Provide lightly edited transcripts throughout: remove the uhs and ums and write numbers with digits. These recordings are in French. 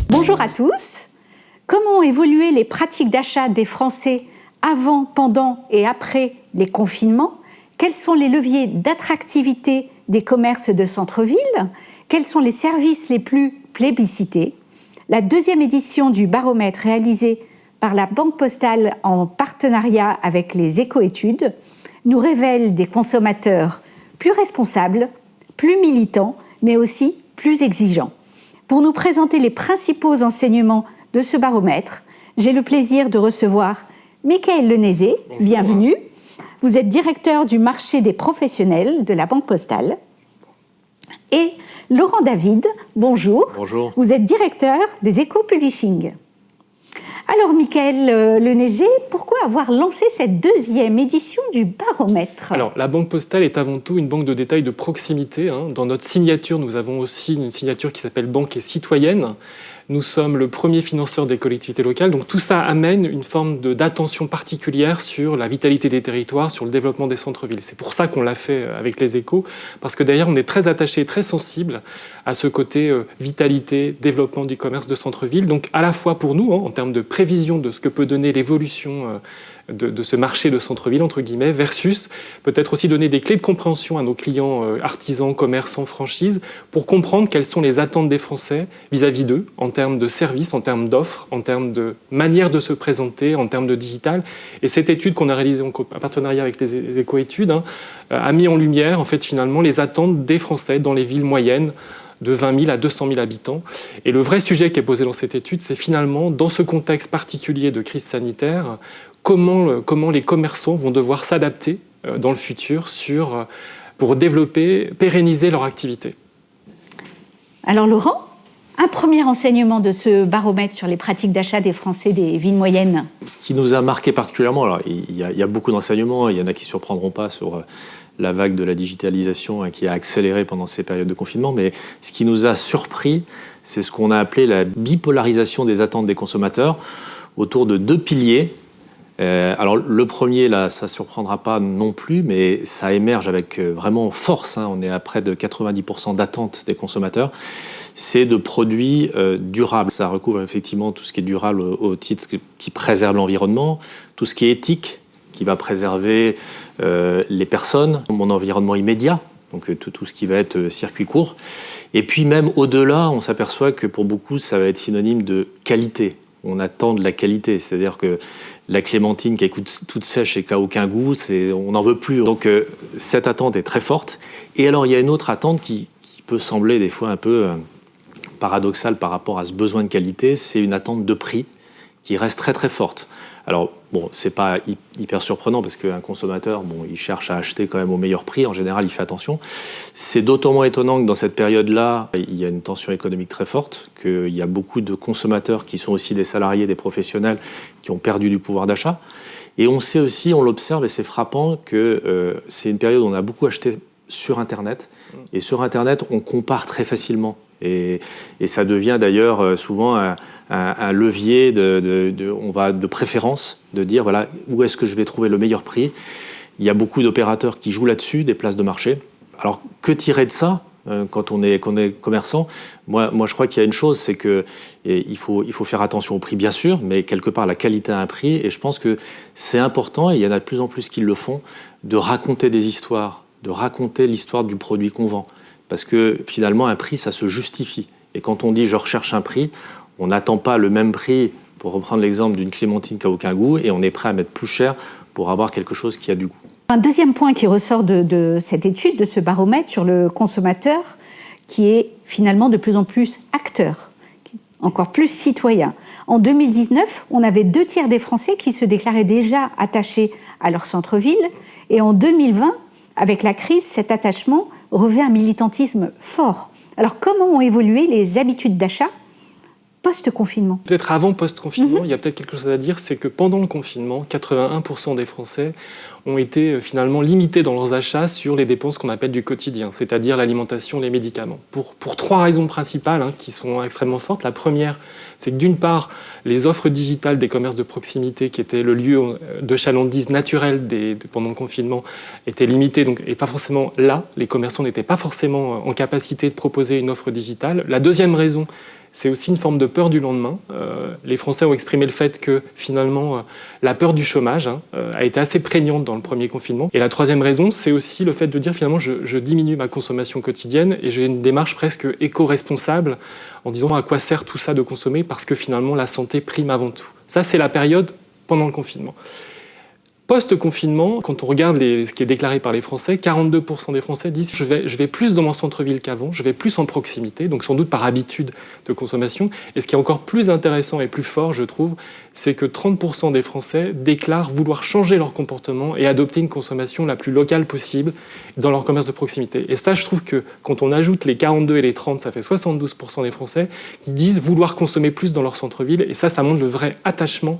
Bonjour à tous. Comment ont évolué les pratiques d'achat des Français avant, pendant et après les confinements? Quels sont les leviers d'attractivité des commerces de centre-ville? Quels sont les services les plus plébiscités? La deuxième édition du baromètre réalisée par la Banque Postale en partenariat avec les Éco-études nous révèle des consommateurs plus responsables, plus militants, mais aussi plus exigeants. Pour nous présenter les principaux enseignements de ce baromètre, j'ai le plaisir de recevoir Michaël Lenézé. Bienvenue. Vous êtes directeur du marché des professionnels de la Banque Postale. Et Laurent David, bonjour. Bonjour. Vous êtes directeur des Éco-Publishing. Alors, Michaël Lenézé, pourquoi avoir lancé cette deuxième édition du baromètre? Alors, la Banque Postale est avant tout une banque de détail de proximité. Dans notre signature, nous avons aussi une signature qui s'appelle Banque et citoyenne. Nous sommes le premier financeur des collectivités locales. Donc tout ça amène une forme d'attention particulière sur la vitalité des territoires, sur le développement des centres-villes. C'est pour ça qu'on l'a fait avec les Échos, parce que d'ailleurs on est très attaché, très sensible à ce côté vitalité, développement du commerce de centre-ville. Donc à la fois pour nous, en termes de prévision de ce que peut donner l'évolution de ce marché de centre-ville, entre guillemets, versus peut-être aussi donner des clés de compréhension à nos clients artisans, commerçants, franchises, pour comprendre quelles sont les attentes des Français vis-à-vis d'eux, en termes de services, en termes d'offres, en termes de manière de se présenter, en termes de digital. Et cette étude qu'on a réalisée en partenariat avec les Éco-études a mis en lumière, en fait, finalement, les attentes des Français dans les villes moyennes, de 20 000 à 200 000 habitants. Et le vrai sujet qui est posé dans cette étude, c'est finalement, dans ce contexte particulier de crise sanitaire, comment les commerçants vont devoir s'adapter dans le futur pour développer, pérenniser leur activité. Alors Laurent, un premier enseignement de ce baromètre sur les pratiques d'achat des Français des villes moyennes. Ce qui nous a marqué particulièrement, alors il y a beaucoup d'enseignements, il y en a qui ne surprendront pas sur la vague de la digitalisation qui a accéléré pendant ces périodes de confinement, mais ce qui nous a surpris, c'est ce qu'on a appelé la bipolarisation des attentes des consommateurs autour de deux piliers. Alors le premier, là, ça ne surprendra pas non plus, mais ça émerge avec vraiment force. On est à près de 90% d'attentes des consommateurs. C'est de produits durables. Ça recouvre effectivement tout ce qui est durable au titre qui préserve l'environnement, tout ce qui est éthique, qui va préserver les personnes, mon environnement immédiat, donc tout ce qui va être circuit court. Et puis même au-delà, on s'aperçoit que pour beaucoup, ça va être synonyme de qualité. On attend de la qualité, c'est-à-dire que la clémentine qui est toute sèche et qui n'a aucun goût, on n'en veut plus. Donc cette attente est très forte. Et alors il y a une autre attente qui peut sembler des fois un peu paradoxale par rapport à ce besoin de qualité, c'est une attente de prix qui reste très très forte. Alors bon, c'est pas hyper surprenant parce qu'un consommateur, il cherche à acheter quand même au meilleur prix. En général, il fait attention. C'est d'autant moins étonnant que dans cette période-là, il y a une tension économique très forte, qu'il y a beaucoup de consommateurs qui sont aussi des salariés, des professionnels, qui ont perdu du pouvoir d'achat. Et on sait aussi, on l'observe, et c'est frappant, que c'est une période où on a beaucoup acheté sur Internet. Et sur Internet, on compare très facilement. Et ça devient d'ailleurs souvent un levier de préférence, de dire voilà, où est-ce que je vais trouver le meilleur prix. Il y a beaucoup d'opérateurs qui jouent là-dessus, des places de marché. Alors que tirer de ça quand on est commerçant? Moi, je crois qu'il y a une chose, c'est qu'il faut faire attention au prix, bien sûr, mais quelque part, la qualité a un prix. Et je pense que c'est important, et il y en a de plus en plus qui le font, de raconter des histoires, de raconter l'histoire du produit qu'on vend. Parce que finalement, un prix, ça se justifie. Et quand on dit « je recherche un prix », on n'attend pas le même prix, pour reprendre l'exemple d'une clémentine qui n'a aucun goût, et on est prêt à mettre plus cher pour avoir quelque chose qui a du goût. Un deuxième point qui ressort de cette étude, de ce baromètre sur le consommateur, qui est finalement de plus en plus acteur, encore plus citoyen. En 2019, on avait 2/3 des Français qui se déclaraient déjà attachés à leur centre-ville, et en 2020, avec la crise, cet attachement revêt un militantisme fort. Alors, comment ont évolué les habitudes d'achat post-confinement. Peut-être avant post-confinement, il y a peut-être quelque chose à dire, c'est que pendant le confinement, 81% des Français ont été finalement limités dans leurs achats sur les dépenses qu'on appelle du quotidien, c'est-à-dire l'alimentation, les médicaments. Pour trois raisons principales qui sont extrêmement fortes. La première, c'est que d'une part, les offres digitales des commerces de proximité, qui étaient le lieu de chalandise naturel pendant le confinement, étaient limitées, donc, et pas forcément là. Les commerçants n'étaient pas forcément en capacité de proposer une offre digitale. La deuxième raison, c'est aussi une forme de peur du lendemain. Les Français ont exprimé le fait que, finalement, la peur du chômage a été assez prégnante dans le premier confinement. Et la troisième raison, c'est aussi le fait de dire, finalement, je diminue ma consommation quotidienne et j'ai une démarche presque éco-responsable en disant à quoi sert tout ça de consommer parce que, finalement, la santé prime avant tout. Ça, c'est la période pendant le confinement. Post-confinement, quand on regarde ce qui est déclaré par les Français, 42% des Français disent je vais plus dans mon centre-ville qu'avant, je vais plus en proximité, donc sans doute par habitude de consommation. Et ce qui est encore plus intéressant et plus fort, je trouve, c'est que 30% des Français déclarent vouloir changer leur comportement et adopter une consommation la plus locale possible dans leur commerce de proximité. Et ça, je trouve que quand on ajoute les 42 et les 30, ça fait 72% des Français qui disent vouloir consommer plus dans leur centre-ville. Et ça montre le vrai attachement,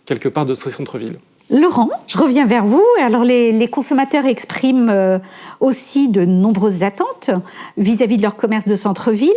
quelque part, de ce centre-ville. Laurent, je reviens vers vous. Alors, les consommateurs expriment aussi de nombreuses attentes vis-à-vis de leur commerce de centre-ville,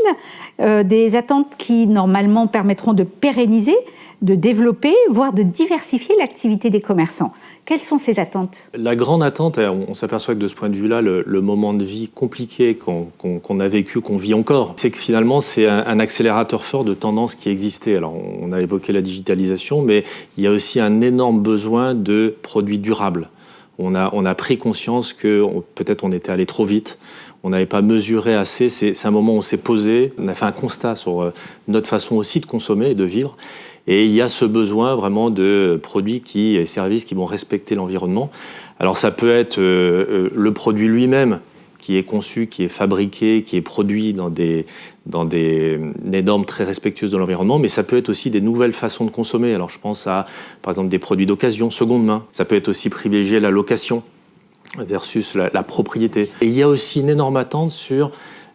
des attentes qui, normalement, permettront de pérenniser, de développer, voire de diversifier l'activité des commerçants. Quelles sont ces attentes ? La grande attente, on s'aperçoit que de ce point de vue-là, le moment de vie compliqué qu'on a vécu, qu'on vit encore, c'est que finalement, c'est un accélérateur fort de tendances qui existait. Alors, on a évoqué la digitalisation, mais il y a aussi un énorme besoin de produits durables. On a pris conscience que peut-être on était allé trop vite, on n'avait pas mesuré assez. C'est un moment où on s'est posé, on a fait un constat sur notre façon aussi de consommer et de vivre. Et il y a ce besoin vraiment de produits et services qui vont respecter l'environnement. Alors ça peut être le produit lui-même qui est conçu, qui est fabriqué, qui est produit dans des normes très respectueuses de l'environnement, mais ça peut être aussi des nouvelles façons de consommer. Alors je pense à, par exemple, des produits d'occasion, seconde main. Ça peut être aussi privilégier la location versus la propriété. Et il y a aussi une énorme attente sur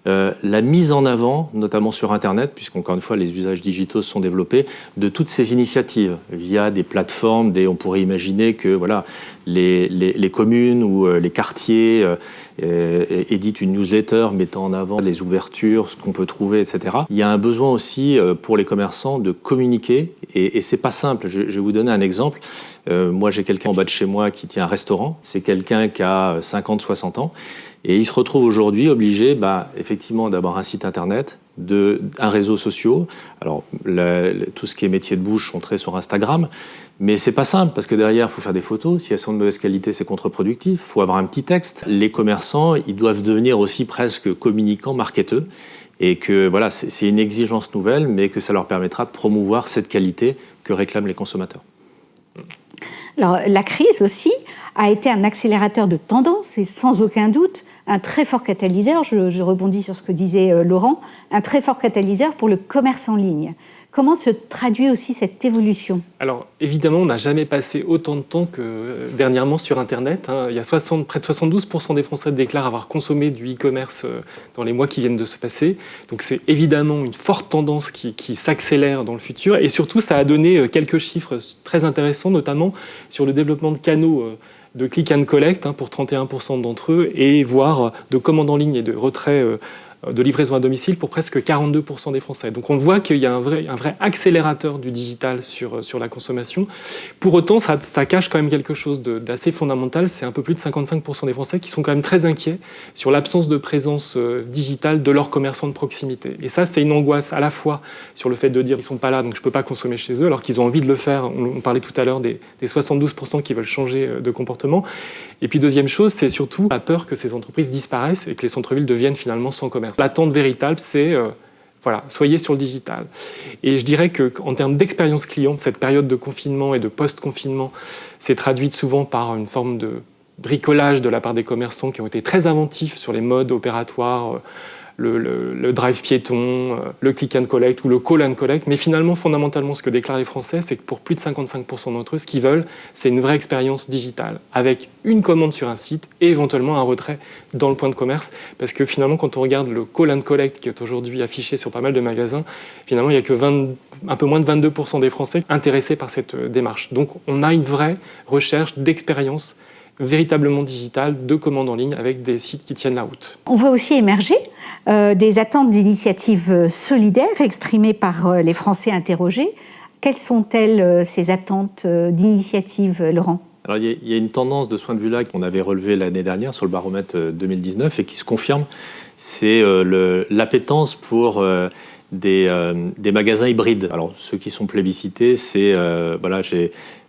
la mise en avant, notamment sur Internet, puisqu'encore une fois, les usages digitaux se sont développés, de toutes ces initiatives via des plateformes. On pourrait imaginer que voilà, les communes ou les quartiers éditent une newsletter mettant en avant les ouvertures, ce qu'on peut trouver, etc. Il y a un besoin aussi pour les commerçants de communiquer, et c'est pas simple. Je vais vous donner un exemple. Moi, j'ai quelqu'un en bas de chez moi qui tient un restaurant. C'est quelqu'un qui a 50-60 ans. Et il se retrouve aujourd'hui obligé, effectivement, d'avoir un site internet, un réseau social. Alors, tout ce qui est métier de bouche sont très sur Instagram, mais c'est pas simple parce que derrière, il faut faire des photos. Si elles sont de mauvaise qualité, c'est contre-productif. Il faut avoir un petit texte. Les commerçants, ils doivent devenir aussi presque communicants, marketeurs. Et que voilà, c'est une exigence nouvelle, mais que ça leur permettra de promouvoir cette qualité que réclament les consommateurs. Alors, la crise aussi a été un accélérateur de tendance et sans aucun doute un très fort catalyseur, je rebondis sur ce que disait Laurent, un très fort catalyseur pour le commerce en ligne. Comment se traduit aussi cette évolution ? Alors, évidemment, on n'a jamais passé autant de temps que dernièrement sur Internet. Il y a près de 72% des Français déclarent avoir consommé du e-commerce dans les mois qui viennent de se passer. Donc, c'est évidemment une forte tendance qui s'accélère dans le futur. Et surtout, ça a donné quelques chiffres très intéressants, notamment sur le développement de canaux de click and collect pour 31% d'entre eux, et voire de commandes en ligne et de retrait de livraison à domicile pour presque 42% des Français. Donc on voit qu'il y a un vrai accélérateur du digital sur la consommation. Pour autant, ça cache quand même quelque chose d'assez fondamental. C'est un peu plus de 55% des Français qui sont quand même très inquiets sur l'absence de présence digitale de leurs commerçants de proximité. Et ça, c'est une angoisse à la fois sur le fait de dire ils ne sont pas là, donc je ne peux pas consommer chez eux, alors qu'ils ont envie de le faire. On parlait tout à l'heure des 72% qui veulent changer de comportement. Et puis deuxième chose, c'est surtout la peur que ces entreprises disparaissent et que les centres-villes deviennent finalement sans commerce. L'attente véritable, c'est soyez sur le digital. Et je dirais qu'en termes d'expérience client, cette période de confinement et de post-confinement s'est traduite souvent par une forme de bricolage de la part des commerçants qui ont été très inventifs sur les modes opératoires, le drive piéton, le click and collect ou le call and collect. Mais finalement, fondamentalement, ce que déclarent les Français, c'est que pour plus de 55% d'entre eux, ce qu'ils veulent, c'est une vraie expérience digitale, avec une commande sur un site et éventuellement un retrait dans le point de commerce. Parce que finalement, quand on regarde le call and collect qui est aujourd'hui affiché sur pas mal de magasins, finalement, il n'y a que un peu moins de 22% des Français intéressés par cette démarche. Donc, on a une vraie recherche d'expérience véritablement digitale de commandes en ligne avec des sites qui tiennent la route. On voit aussi émerger des attentes d'initiatives solidaires exprimées par les Français interrogés. Quelles sont-elles, ces attentes d'initiatives, Laurent ? Alors, il y a une tendance de ce point de vue-là qu'on avait relevée l'année dernière sur le baromètre 2019 et qui se confirme, c'est l'appétence pour des magasins hybrides. Alors, ceux qui sont plébiscités, c'est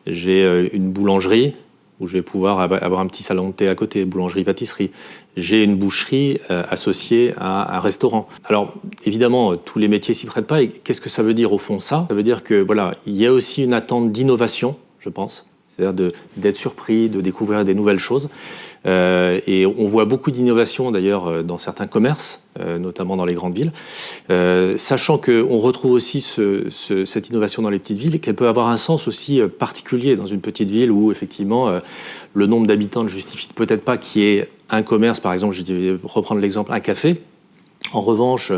j'ai une boulangerie où je vais pouvoir avoir un petit salon de thé à côté, boulangerie-pâtisserie. J'ai une boucherie associée à un restaurant. Alors, évidemment, tous les métiers s'y prêtent pas. Et qu'est-ce que ça veut dire au fond, ça ? Ça veut dire que, voilà, il y a aussi une attente d'innovation, je pense. C'est-à-dire d'être surpris, de découvrir des nouvelles choses. Et on voit beaucoup d'innovation, d'ailleurs, dans certains commerces, notamment dans les grandes villes. Sachant qu'on retrouve aussi cette innovation dans les petites villes, qu'elle peut avoir un sens aussi particulier dans une petite ville où, effectivement, le nombre d'habitants ne justifie peut-être pas qu'il y ait un commerce, par exemple, je vais reprendre l'exemple, un café. En revanche,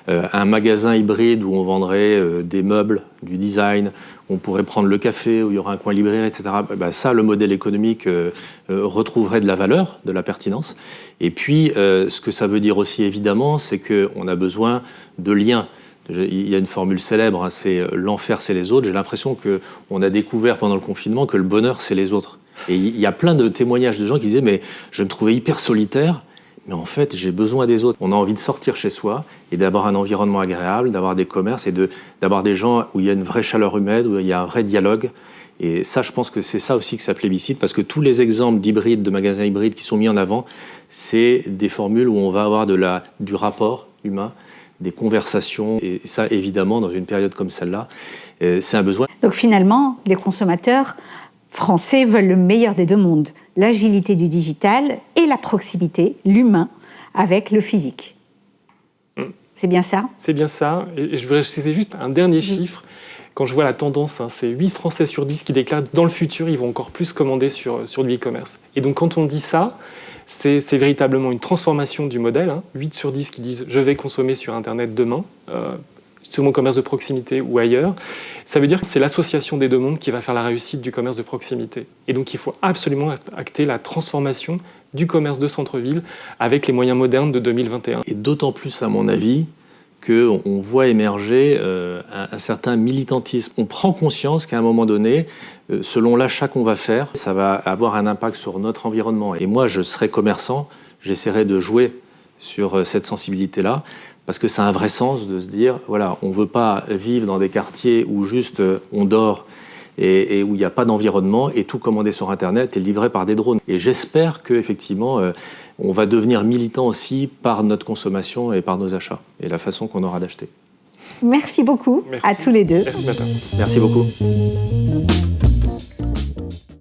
un magasin hybride où on vendrait des meubles, du design, on pourrait prendre le café, où il y aura un coin libraire, etc. Ça, le modèle économique retrouverait de la valeur, de la pertinence. Et puis, ce que ça veut dire aussi, évidemment, c'est qu'on a besoin de liens. Il y a une formule célèbre, hein, c'est « l'enfer, c'est les autres ». J'ai l'impression qu'on a découvert pendant le confinement que le bonheur, c'est les autres. Et il y a plein de témoignages de gens qui disaient « mais je me trouvais hyper solitaire ». Mais en fait, j'ai besoin des autres. On a envie de sortir chez soi et d'avoir un environnement agréable, d'avoir des commerces et d'avoir des gens où il y a une vraie chaleur humaine, où il y a un vrai dialogue. Et ça, je pense que c'est ça aussi que ça plébiscite, parce que tous les exemples d'hybrides, de magasins hybrides qui sont mis en avant, c'est des formules où on va avoir du rapport humain, des conversations. Et ça, évidemment, dans une période comme celle-là, c'est un besoin. Donc finalement, les consommateurs français veulent le meilleur des deux mondes, l'agilité du digital et la proximité, l'humain, avec le physique. C'est bien ça ? C'est bien ça. Et je voudrais citer juste un dernier chiffre. Quand je vois la tendance, c'est 8 Français sur 10 qui déclarent que dans le futur, ils vont encore plus commander sur du e-commerce. Et donc quand on dit ça, c'est véritablement une transformation du modèle. 8 sur 10 qui disent « je vais consommer sur Internet demain ». Sur mon commerce de proximité ou ailleurs, ça veut dire que c'est l'association des deux mondes qui va faire la réussite du commerce de proximité. Et donc il faut absolument acter la transformation du commerce de centre-ville avec les moyens modernes de 2021. Et d'autant plus, à mon avis, qu'on voit émerger un certain militantisme. On prend conscience qu'à un moment donné, selon l'achat qu'on va faire, ça va avoir un impact sur notre environnement. Et moi, je serai commerçant, j'essaierai de jouer sur cette sensibilité-là, parce que ça a un vrai sens de se dire, voilà, on ne veut pas vivre dans des quartiers où juste on dort et où il n'y a pas d'environnement et tout commander sur Internet et livré par des drones. Et j'espère qu'effectivement, on va devenir militant aussi par notre consommation et par nos achats et la façon qu'on aura d'acheter. Merci beaucoup. Merci à tous les deux. Merci, Martin. Merci beaucoup.